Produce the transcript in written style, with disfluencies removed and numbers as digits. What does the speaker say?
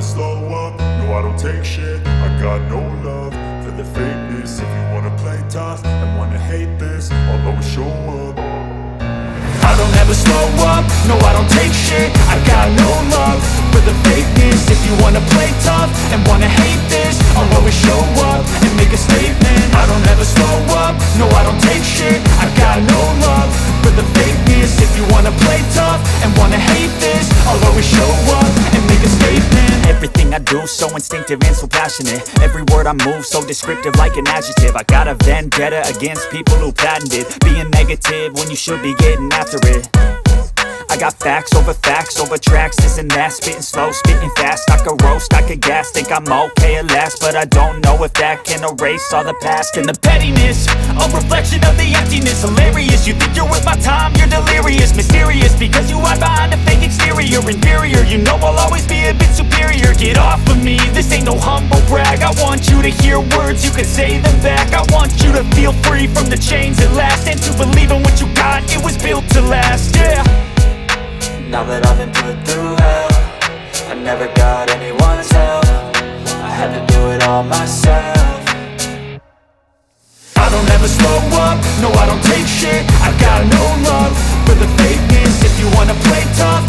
slow up, no I don't take shit. I got no love for the fakeness. If you wanna play tough and wanna hate this, I'll always show up. I don't ever slow up, no I don't take shit. I got no love for the fakeness. If you wanna play tough and wanna hate this, I'll always show up and make a statement. I don't ever slow up, no I don't take shit. I got no love for the fakeness. If you wanna play tough and wanna hate this, I'll always show up and make a statement. Everything I do so instinctive and so passionate. Every word I move so descriptive like an adjective. I got a vendetta against people who patented being negative when you should be getting after it. I got facts over tracks, this and that. Spitting slow, spitting fast, I could roast, I could gas. Think I'm okay at last, but I don't know if that can erase all the past. And the pettiness, a reflection of the emptiness. Hilarious, you think you're worth my time, you're delirious. Mysterious, because you hide behind a fake exterior. Inferior, you know I'll always be a bit superior. Get off of me, this ain't no humble brag. I want you to hear words, you can say them back. I want you to feel free from the chains at last, and to believe in what you got, it was built to last, yeah. Now that I've been put through hell, I never got anyone's help. I had to do it all myself. I don't ever slow up, no I don't take shit. I got no love for the fakeness. If you wanna play tough